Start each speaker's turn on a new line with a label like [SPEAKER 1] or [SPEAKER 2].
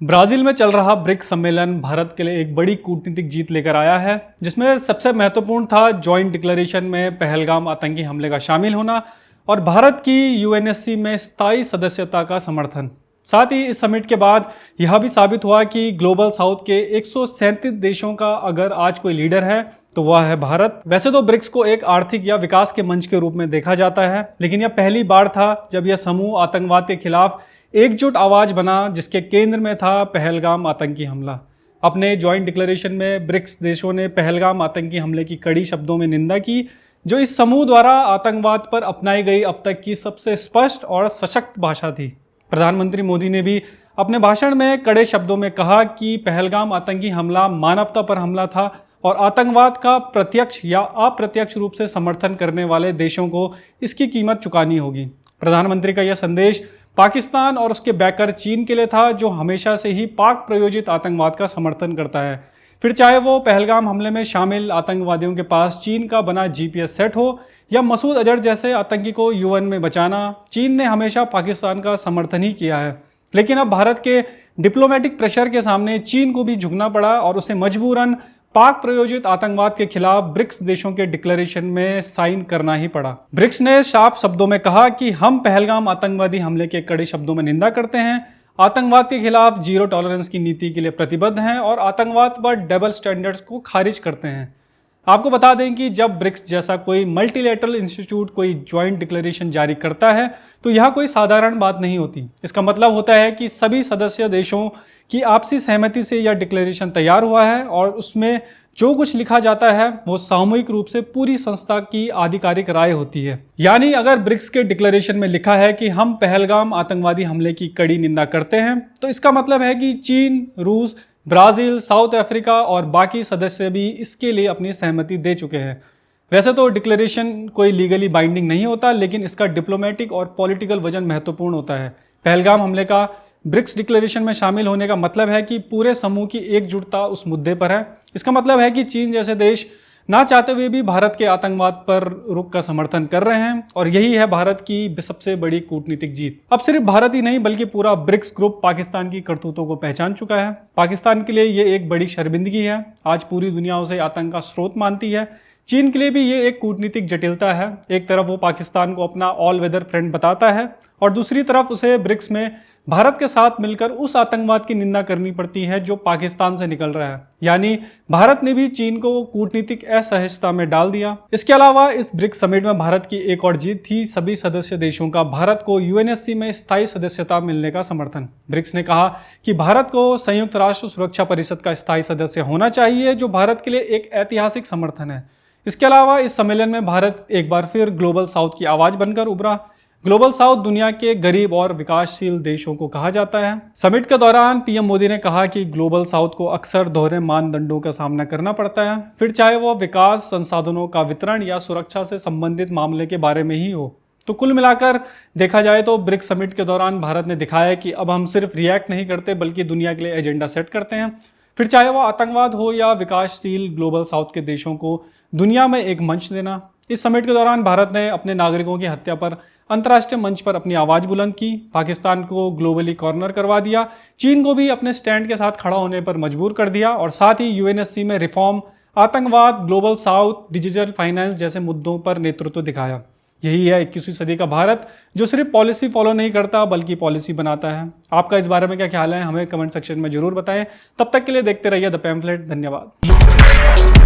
[SPEAKER 1] Brazil में चल रहा ब्रिक्स सम्मेलन भारत के लिए एक बड़ी कूटनीतिक जीत लेकर आया है, जिसमें सबसे महत्वपूर्ण था जॉइंट डिक्लेरेशन में पहलगाम आतंकी हमले का शामिल होना और भारत की यूएनएससी में स्थायी सदस्यता का समर्थन। साथ ही इस समिट के बाद यह भी साबित हुआ कि ग्लोबल साउथ के 137 देशों का अगर आज कोई लीडर है तो वह है भारत। वैसे तो ब्रिक्स को एक आर्थिक या विकास के मंच के रूप में देखा जाता है, लेकिन यह पहली बार था जब यह समूह आतंकवाद के खिलाफ एकजुट आवाज बना, जिसके केंद्र में था पहलगाम आतंकी हमला। अपने जॉइंट डिक्लेरेशन में ब्रिक्स देशों ने पहलगाम आतंकी हमले की कड़ी शब्दों में निंदा की, जो इस समूह द्वारा आतंकवाद पर अपनाई गई अब तक की सबसे स्पष्ट और सशक्त भाषा थी। प्रधानमंत्री मोदी ने भी अपने भाषण में कड़े शब्दों में कहा कि पहलगाम आतंकी हमला मानवता पर हमला था और आतंकवाद का प्रत्यक्ष या अप्रत्यक्ष रूप से समर्थन करने वाले देशों को इसकी कीमत चुकानी होगी। प्रधानमंत्री का यह संदेश पाकिस्तान और उसके बैकर चीन के लिए था, जो हमेशा से ही पाक प्रायोजित आतंकवाद का समर्थन करता है। फिर चाहे वो पहलगाम हमले में शामिल आतंकवादियों के पास चीन का बना जीपीएस सेट हो या मसूद अजहर जैसे आतंकी को यूएन में बचाना, चीन ने हमेशा पाकिस्तान का समर्थन ही किया है। लेकिन अब भारत के डिप्लोमेटिक प्रेशर के सामने चीन को भी झुकना पड़ा और उसे मजबूरन पाक प्रायोजित आतंकवाद के खिलाफ ब्रिक्स देशों के डिक्लेरेशन में साइन करना ही पड़ा। ब्रिक्स ने साफ शब्दों में कहा कि हम पहलगाम आतंकवादी हमले के कड़े शब्दों में निंदा करते हैं, आतंकवाद के खिलाफ जीरो टॉलरेंस की नीति के लिए प्रतिबद्ध हैं और आतंकवाद पर डबल स्टैंडर्ड्स को खारिज करते हैं। आपको बता दें कि जब ब्रिक्स जैसा कोई मल्टीलेटरल इंस्टीट्यूट कोई ज्वाइंट डिक्लेरेशन जारी करता है तो यह कोई साधारण बात नहीं होती। इसका मतलब होता है कि सभी सदस्य देशों की आपसी सहमति से यह डिक्लेरेशन तैयार हुआ है और उसमें जो कुछ लिखा जाता है वो सामूहिक रूप से पूरी संस्था की आधिकारिक राय होती है। यानी अगर ब्रिक्स के डिक्लेरेशन में लिखा है कि हम पहलगाम आतंकवादी हमले की कड़ी निंदा करते हैं, तो इसका मतलब है कि चीन, रूस, ब्राजील, साउथ अफ्रीका और बाकी सदस्य भी इसके लिए अपनी सहमति दे चुके हैं। वैसे तो डिक्लेरेशन कोई लीगली बाइंडिंग नहीं होता, लेकिन इसका डिप्लोमेटिक और पॉलिटिकल वजन महत्वपूर्ण होता है। पहलगाम हमले का ब्रिक्स डिक्लेरेशन में शामिल होने का मतलब है कि पूरे समूह की एकजुटता उस मुद्दे पर है। इसका मतलब है कि चीन जैसे देश ना चाहते हुए भी भारत के आतंकवाद पर रुख का समर्थन कर रहे हैं और यही है भारत की सबसे बड़ी कूटनीतिक जीत। अब सिर्फ भारत ही नहीं बल्कि पूरा ब्रिक्स ग्रुप पाकिस्तान की करतूतों को पहचान चुका है। पाकिस्तान के लिए ये एक बड़ी शर्मिंदगी है। आज पूरी दुनिया उसे आतंक का स्रोत मानती है। चीन के लिए भी ये एक कूटनीतिक जटिलता है। एक तरफ वो पाकिस्तान को अपना ऑल वेदर फ्रेंड बताता है और दूसरी तरफ उसे ब्रिक्स में भारत के साथ मिलकर उस आतंकवाद की निंदा करनी पड़ती है जो पाकिस्तान से निकल रहा है। यानी भारत ने भी चीन को कूटनीतिक असहजता में डाल दिया। इसके अलावा इस ब्रिक्स समिट में भारत की एक और जीत थी सभी सदस्य देशों का भारत को यूएनएससी में स्थायी सदस्यता मिलने का समर्थन। ब्रिक्स ने कहा कि भारत को संयुक्त राष्ट्र सुरक्षा परिषद का स्थायी सदस्य होना चाहिए, जो भारत के लिए एक ऐतिहासिक समर्थन है। इसके अलावा इस सम्मेलन में भारत एक बार फिर ग्लोबल साउथ की आवाज बनकर उभरा। ग्लोबल साउथ दुनिया के गरीब और विकासशील देशों को कहा जाता है। समिट के दौरान पीएम मोदी ने कहा कि ग्लोबल साउथ को अक्सर दोहरे मानदंडों का सामना करना पड़ता है, फिर चाहे वो विकास, संसाधनों का वितरण या सुरक्षा से संबंधित मामले के बारे में ही हो। तो कुल मिलाकर देखा जाए तो ब्रिक्स समिट के दौरान भारत ने दिखाया कि अब हम सिर्फ रिएक्ट नहीं करते बल्कि दुनिया के लिए एजेंडा सेट करते हैं। फिर चाहे वो आतंकवाद हो या विकासशील ग्लोबल साउथ के देशों को दुनिया में एक मंच देना। इस समिट के दौरान भारत ने अपने नागरिकों की हत्या पर अंतर्राष्ट्रीय मंच पर अपनी आवाज बुलंद की, पाकिस्तान को ग्लोबली कॉर्नर करवा दिया, चीन को भी अपने स्टैंड के साथ खड़ा होने पर मजबूर कर दिया और साथ ही यूएनएससी में रिफॉर्म, आतंकवाद, ग्लोबल साउथ, डिजिटल फाइनेंस जैसे मुद्दों पर नेतृत्व दिखाया। यही है 21वीं सदी का भारत, जो सिर्फ पॉलिसी फॉलो नहीं करता बल्कि पॉलिसी बनाता है। आपका इस बारे में क्या ख्याल है, हमें कमेंट सेक्शन में जरूर बताएं। तब तक के लिए देखते रहिए द पैम्फलेट। धन्यवाद।